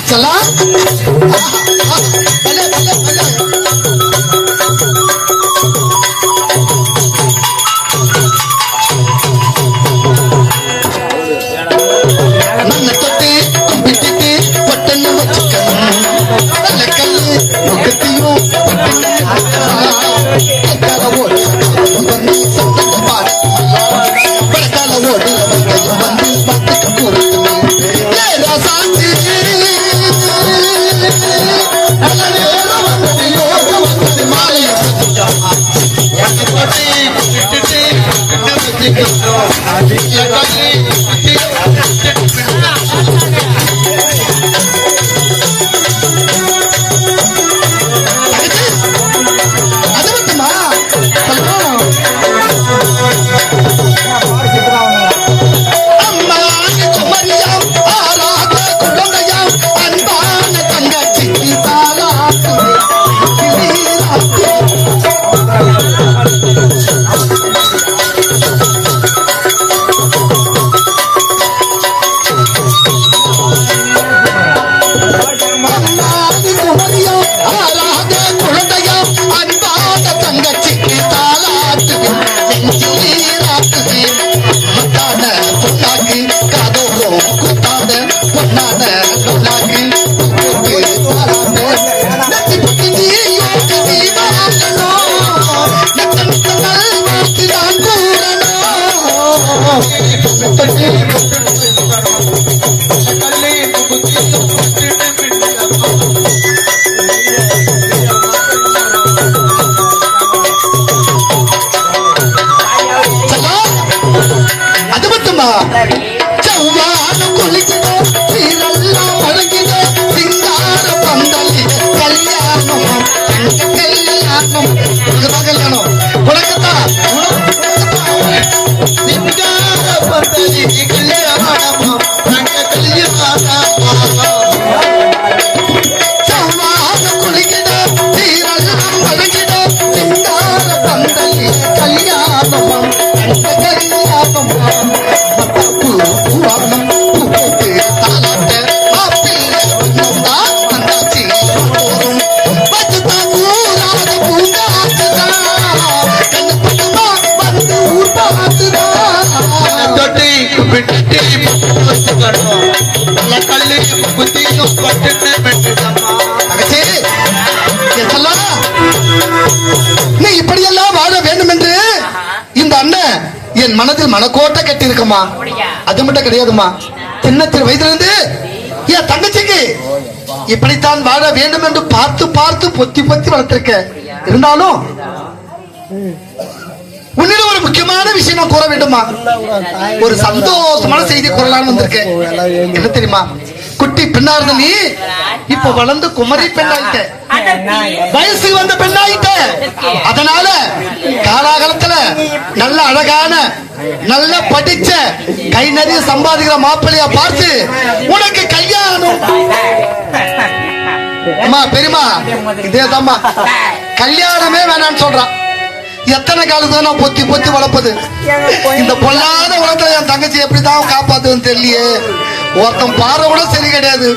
चला ನನ್ನ ತೊಟ್ಟಿ ಬಿಟ್ಟಿದ್ದೆ ಪಟ್ಟನ್ನು ಕಲ್ಲು ಮುಗತಿಯು ಬಡಕಾಲ ಓಡಿ ಬಂದು ಪಟ್ಟಕ್ಕೆ ಕೂರುತ್ತವೆ ರಾಸಾಂತಿ நீ இப்படியெல்லாம் வாழ வேண்டும் என்று இந்த அண்ணன் என் மனதில் மனக்கோட்டை கட்டி இருக்குமா. அது மட்டும் கிடையாதுமா, சின்ன வயதிலிருந்து என் தங்கச்சிக்கு இப்படித்தான் வாழ வேண்டும் என்று பார்த்து பார்த்து பொத்தி பொத்தி வளர்த்திருக்க. இருந்தாலும் உன்னிடம் ஒரு முக்கியமான விஷயம் நான் கூற வேண்டுமா. ஒரு சந்தோஷமான செய்தி கூறலான்னு வந்திருக்கேன். என்ன தெரியுமா, குட்டி பெண்ணா இருந்த நீ இப்ப வளர்ந்து குமரி பெண்ணாயிட்ட, வயசு வந்த பெண்ணாயிட்ட. அதனால காலாகாலத்துல நல்ல அழகான நல்ல படிச்ச கை நிறைய சம்பாதிக்கிற மாப்பிள்ளையா பார்த்து உனக்கு கல்யாணம். அம்மா பெரியமா இதேதாம்மா, கல்யாணமே வேணான்னு சொல்றான். எத்தனை காலத்துல நான் பொத்தி பொத்தி வளர்ப்பது. இந்த பொல்லாத உலகத்துல என் தங்கச்சி எப்படிதான் காப்பாத்துன்னு தெரியலையே. ஒருத்தன் பாறை கூட சரி கிடையாது.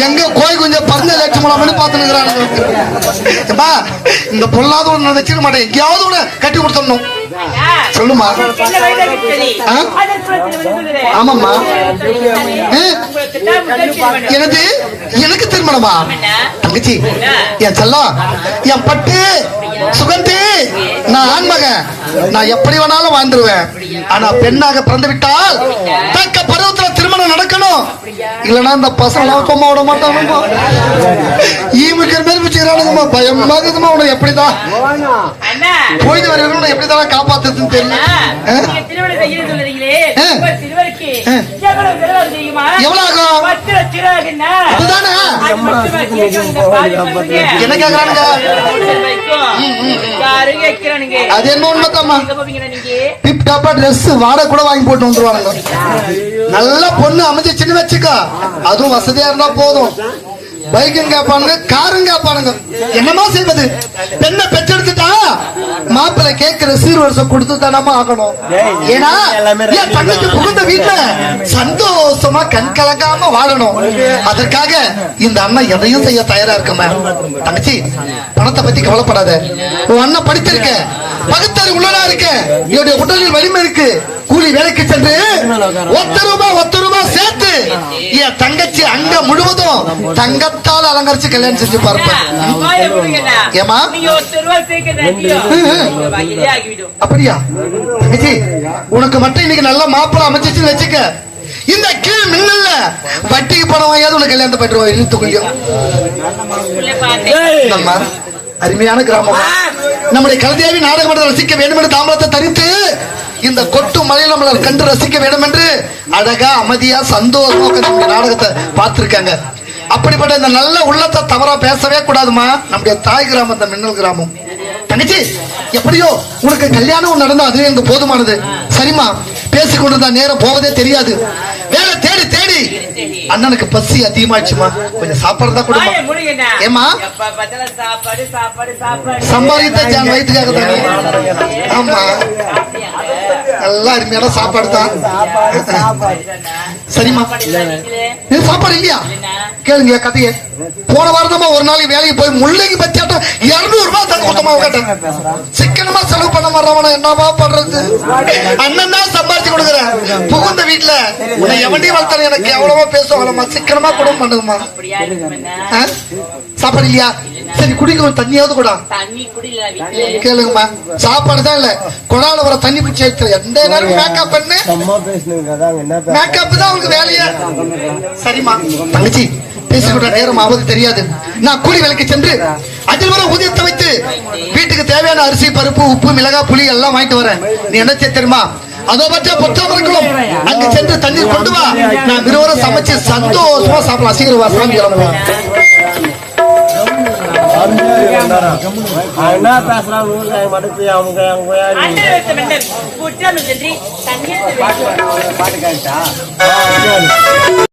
எங்க கோய் கொஞ்சம் பறந்த லட்சம் பாத்துக்கிறானுங்க. இந்த பொல்லாத ஒண்ணு வச்சுக்க மாட்டேன், எங்கேயாவது கூட கட்டி கொடுத்துடணும். சொல்லுமா. ஆமாம்மா, எனக்கு எனக்கு திருமணமா தங்கச்சி, என் செல்லம், என் பட்டு சுகந்தி, நான் ஆண்மகன், நான் எப்படி வேணாலும் வாழ்ந்துருவேன். ஆனா பெண்ணாக பிறந்து விட்டால் தக்க பருவத்துல திருமணம் நடக்கணும். இல்லன்னா இந்த பசங்க கொம்மா விட மாட்டானுமா. ஈமுக்கிற மாதிரி பிடிச்சிக்கிறானுங்கம்மா. பயமா இருக்குதுமா. உனக்கு எப்படிதான் போயிட்டு வரணும், எப்படிதான் காப்பாத்துறதுன்னு தெரியல. எவ்வளவு ஆகும்? அதுதானே என்ன கேக்குறானுங்க. அது என்ன உண்மைதாம்மா, டிப் டாப்பா ட்ரெஸ் வாடகை கூட வாங்கி போட்டு வந்துருவானுங்க. நல்ல பொண்ணு அமைஞ்சிச்சுன்னு வச்சுக்கோ, அதுவும் வசதியா இருந்தா போதும். பைக்கும் கேட்பானுங்க, காரும் கேட்பானுங்க. என்னமா செய்வது? பெண்ணை பெற்றெடுத்துட்டா மாப்பிள்ளை கேட்கிற சீர்வரிசை கொடுத்து தானமா ஆகணும். ஏன்னா என் தங்கச்சி புகுந்த வீட்டுல சந்தோஷமா கண் கலங்காம வாழணும். அதற்காக இந்த அண்ணன் எதையும் செய்ய தயாரா இருக்கமா. தங்கச்சி, பணத்தை பத்தி கவலைப்படாத. உன் அண்ணன் படித்திருக்க, பகுத்தறிவு உள்ளதா இருக்க, என்னுடைய உடலில் வலிமை இருக்கு. கூலி வேலைக்கு சென்று ஒத்த ரூபாய் சேர்த்து என் தங்கச்சி அங்க முழுவதும் தங்கத்தால் அலங்கரிச்சு கல்யாணம் செஞ்சு பார்ப்பேன். ஏமா அப்படியா? தங்கச்சி, உனக்கு மட்டும் இன்னைக்கு நல்ல மாப்பிள்ளை அமைச்சிச்சுன்னு வச்சுக்க, இந்த கீழ் மின்னல்ல வட்டிக்கு பணம் வாங்கியாவது உனக்கு கல்யாணத்தை பெற்றுவோம். இழுத்துக்குள்ளியும் நம்ம அருமையான கிராமம். நம்முடைய கல்தேவி நாடக மன்றத்தை ரசிக்க வேண்டும் என்று தாம்பரத்தை தரித்து இந்த கொட்டு மலையில நம்மளை கண்டு ரசிக்க வேண்டும் என்று அழகா அமைதியா சந்தோஷமா நம்முடைய நாடகத்தை பார்த்திருக்காங்க. அப்படிப்பட்ட இந்த நல்ல உள்ளத்தை தவறா பேசவே கூடாதுமா. நம்முடைய தாய் கிராமம் இந்த மின்னல் கிராமம். தங்கச்சி, எப்படியோ உனக்கு கல்யாணம் நடந்தா அதுவே எனக்கு போதுமானது. சரிம்மா, பேசிக்கொண்டிருந்தா நேரம் போவதே தெரியாது. வேலை தேடி தேடி அண்ணனுக்கு பசி அதிகமாச்சுமா. கொஞ்சம் சாப்பாடு தான் கொடுமா. ஏமா சம்பாதித்த ஜான் வயிற்றுக்காக தானே. ஆமா, நல்லா அருமையான சாப்பாடு தான். சரிம்மா, இது சாப்பாடு இல்லையா? கேளுங்க கதைய. போன வாரமா ஒரு நாளைக்கு வேலைக்கு போய் முள்ளைக்கு பத்தியாட்டம் 200 ரூபாய் தங்க கொடுத்தமா கேட்டேன். சிக்கனமா செலவு பண்ண மாட்டவன என்னவா பண்றது? அண்ணன் தான் சம்பாதிச்சு கொடுக்குறேன். புகுந்த வீட்டுல உன்னை எவண்டி வளர்த்தாலும் எனக்கு எவ்வளவோ பேசுவாங்களா. சிக்கனமா குடும்பம் பண்ணுங்கம்மா. சாப்பாடு இல்லையா? சரி, குடிக்க ஒரு தண்ணியாவது கூட கேளுங்கம்மா. சாப்பாடு தான் இல்ல, குழால வர தண்ணி பிடிச்சி வைக்கிற எந்த நேரம் மேக்கப் பண்ணு. மேக்கப் தான் உங்களுக்கு வேலையா? சரிம்மா தங்கச்சி, பேசிக்கொண்ட நேரம் ஆவது தெரியாது. நான் கூலி வேலைக்கு சென்று அதில் வர ஊதியத்தை வைத்து வீட்டுக்கு தேவையான அரிசி, பருப்பு, உப்பு, மிளகா, புளி எல்லாம் வாங்கிட்டு வரேன். நீ என்ன தெரியுமா? அதோ பற்ற பொற்றவர்களும் அங்கு சென்று தண்ணீர் கொண்டு வா. நான் இருவரும் சமைச்சு சந்தோஷமா சாப்பிடலாம். சீக்கிரமா சாமி கிளம்புவேன். என்ன பேசுறாங்க?